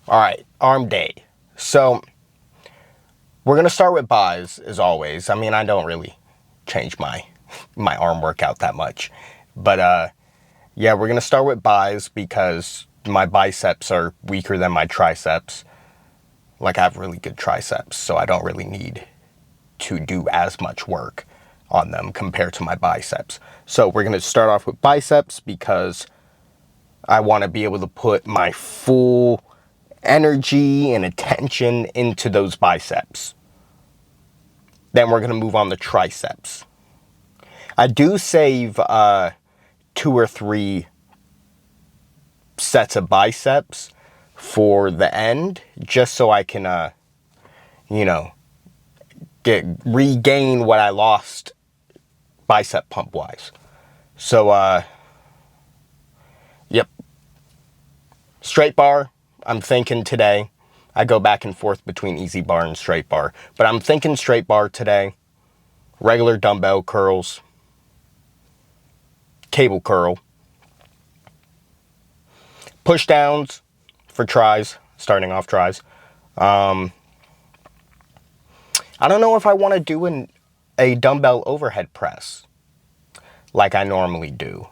All right, arm day. So we're gonna start with buys as always. I mean, I don't really change my arm workout that much, but yeah, we're gonna start with buys because my biceps are weaker than my triceps. Like I have really good triceps, so I don't really need to do as much work on them compared to my biceps. So we're gonna start off with biceps because I want to be able to put my full energy and attention into those biceps. Then we're going to move on to triceps. I do save 2 or 3 sets of biceps for the end, just so I can, you know, regain what I lost bicep pump wise. So, yep. Straight bar, I'm thinking today. I go back and forth between easy bar and straight bar, but I'm thinking straight bar today. Regular dumbbell curls, cable curl, push downs for tries, starting off tries. I don't know if I want to do a dumbbell overhead press like I normally do.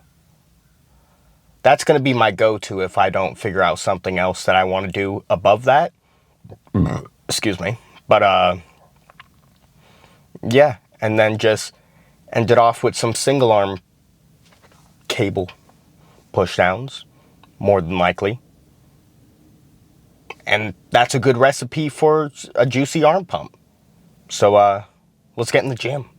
That's going to be my go-to if I don't figure out something else that I want to do above that. Excuse me. But, yeah. And then just end it off with some single arm cable push downs, more than likely. And that's a good recipe for a juicy arm pump. So, let's get in the gym.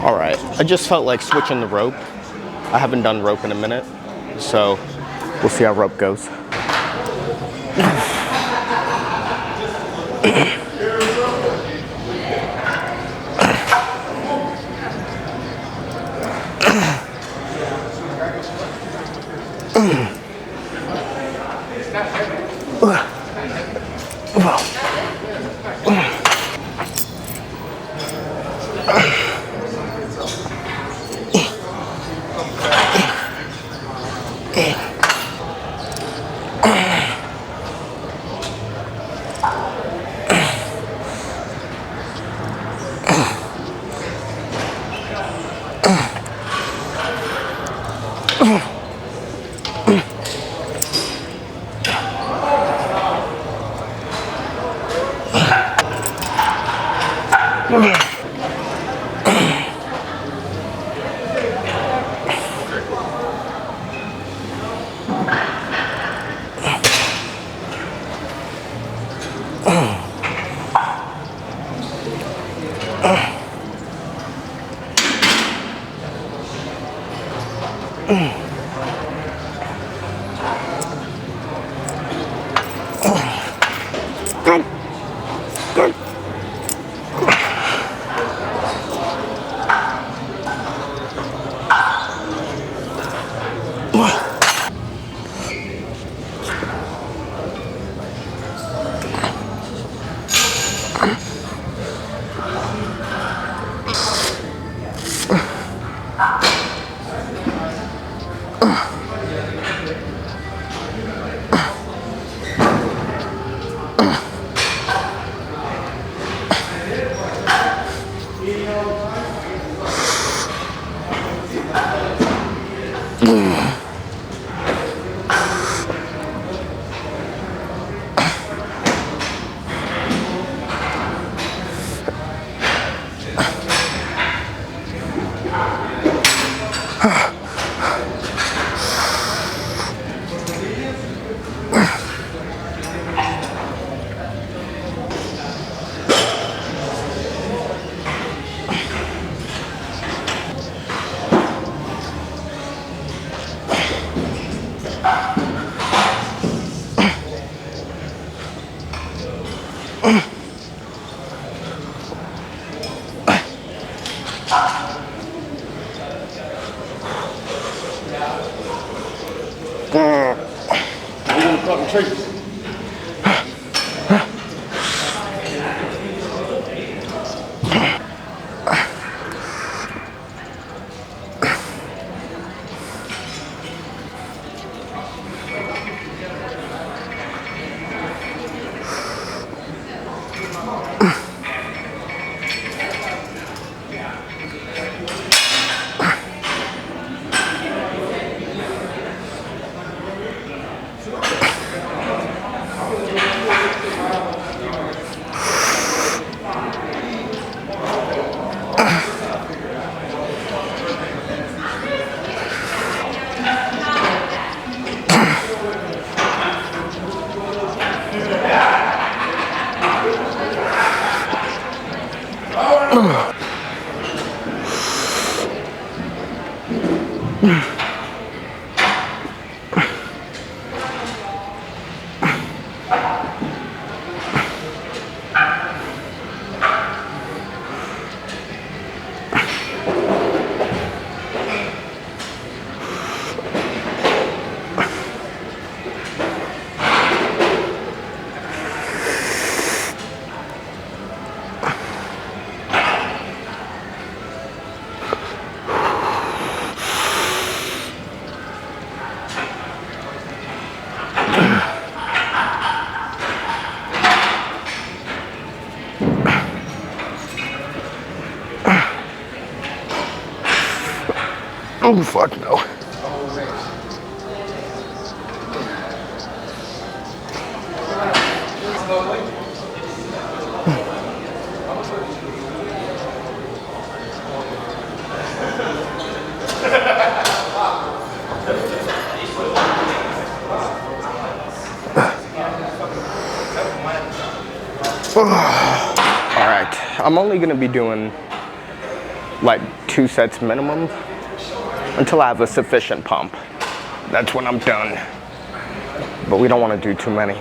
All right, I just felt like switching the rope. I haven't done rope in a minute, so we'll see how rope goes. Oh, fuck no. All right, I'm only gonna be doing like 2 sets minimum until I have a sufficient pump. That's when I'm done. But we don't want to do too many.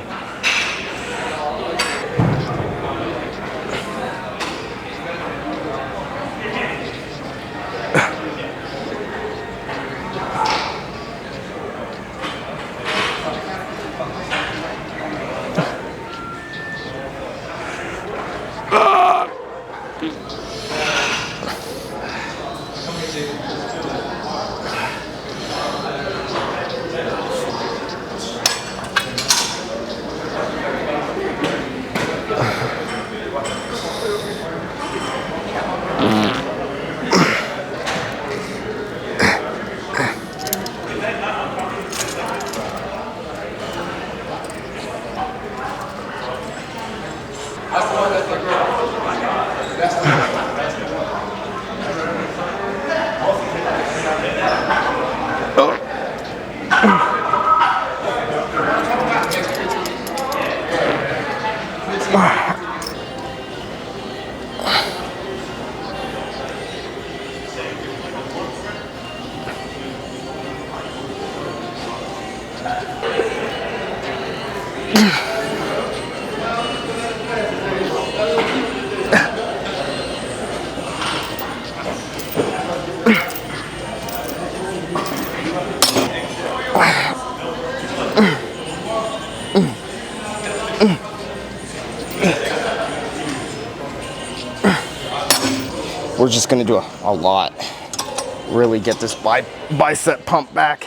We're just gonna do a lot. Really get this bicep pump back.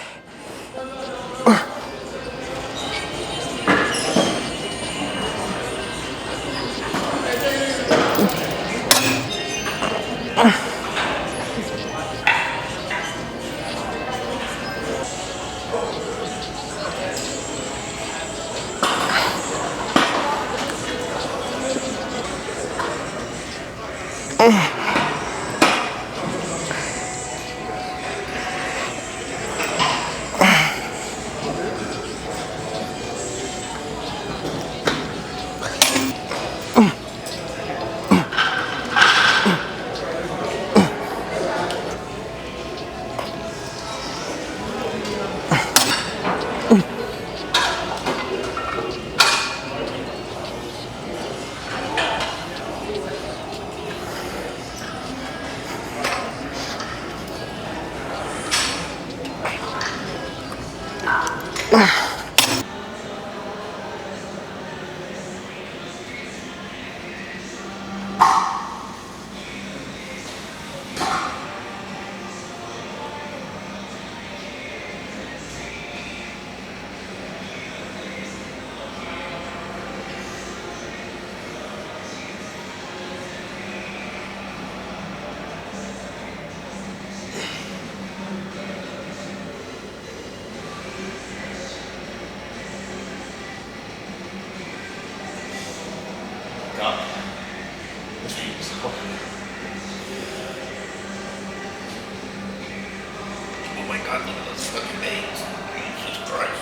Oh my God, look at those fucking veins. Jesus Christ.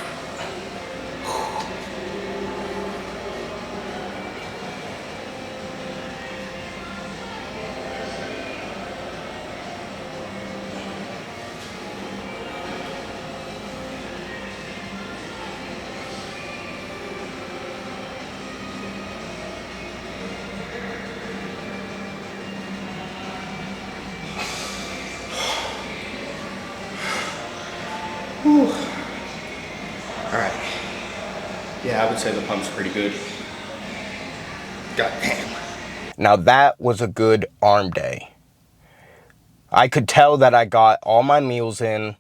All right. Yeah, I would say the pump's pretty good. God damn. Now that was a good arm day. I could tell that I got all my meals in,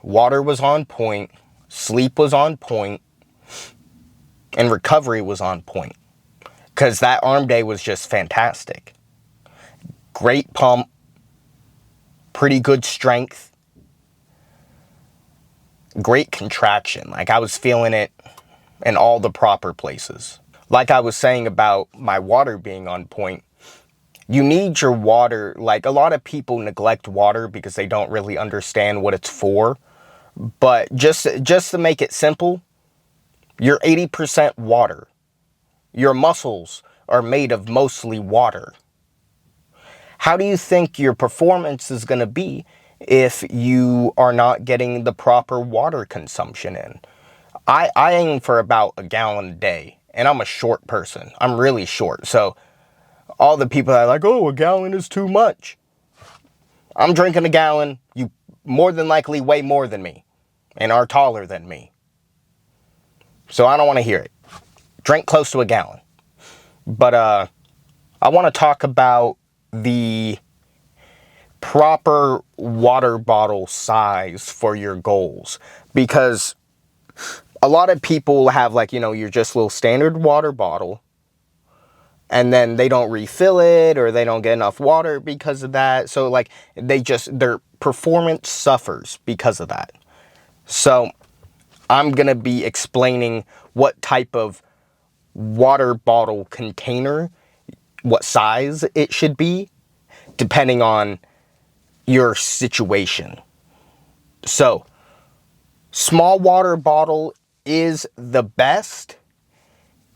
water was on point, sleep was on point, and recovery was on point. Because that arm day was just fantastic. Great pump, pretty good strength, great contraction. Like I was feeling it in all the proper places. Like I was saying about my water being on point, you need your water. Like a lot of people neglect water because they don't really understand what it's for. But just to make it simple, you're 80% water. Your muscles are made of mostly water. How do you think your performance is going to be if you are not getting the proper water consumption in? I aim for about a gallon a day, and I'm a short person. I'm really short. So all the people that are like, oh, a gallon is too much. I'm drinking a gallon. You more than likely weigh more than me and are taller than me. So I don't want to hear it. Drink close to a gallon. But I want to talk about the proper water bottle size for your goals, because a lot of people have, like, you know, your just little standard water bottle, and then they don't refill it or they don't get enough water because of that. So like their performance suffers because of that. So I'm going to be explaining what type of water bottle container, what size it should be, depending on your situation. So, small water bottle is the best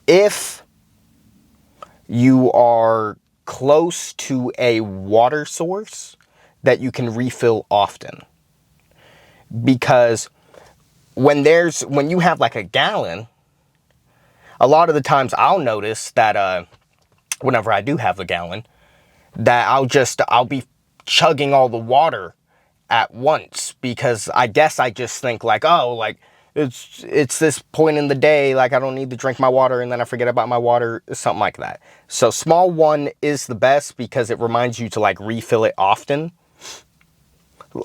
if you are close to a water source that you can refill often. Because when you have like a gallon, a lot of the times I'll notice that whenever I do have a gallon, that I'll be chugging all the water at once, because I guess I just think like, oh, like it's this point in the day, like I don't need to drink my water, and then I forget about my water, something like that. So small one is the best because it reminds you to like refill it often.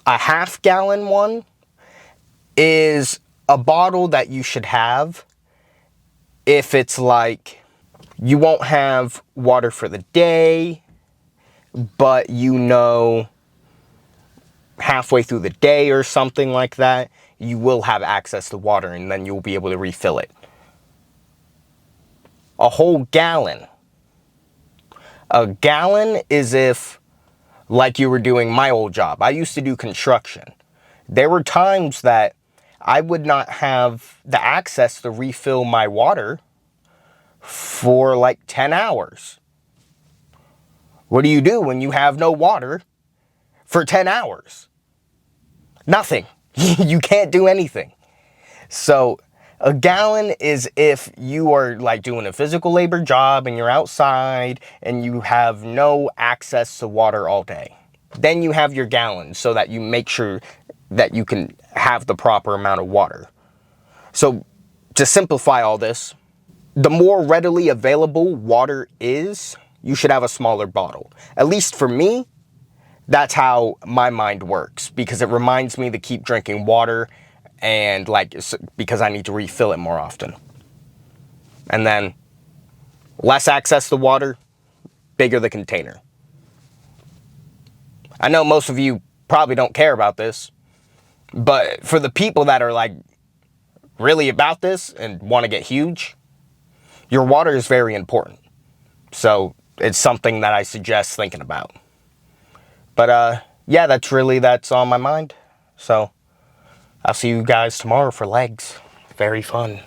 A half-gallon one is a bottle that you should have if it's like you won't have water for the day, but you know halfway through the day or something like that, you will have access to water, and then you'll be able to refill it. A whole gallon. A gallon is if, like you were doing my old job. I used to do construction. There were times that I would not have the access to refill my water for like 10 hours. What do you do when you have no water for 10 hours? Nothing. You can't do anything. So a gallon is if you are like doing a physical labor job and you're outside and you have no access to water all day. Then you have your gallon so that you make sure that you can have the proper amount of water. So to simplify all this, the more readily available water is, you should have a smaller bottle. At least for me, that's how my mind works, because it reminds me to keep drinking water, and like, because I need to refill it more often. And then less access to water, bigger the container. I know most of you probably don't care about this, but for the people that are like really about this and want to get huge, your water is very important. So it's something that I suggest thinking about. But yeah, that's on my mind. So I'll see you guys tomorrow for legs. Very fun.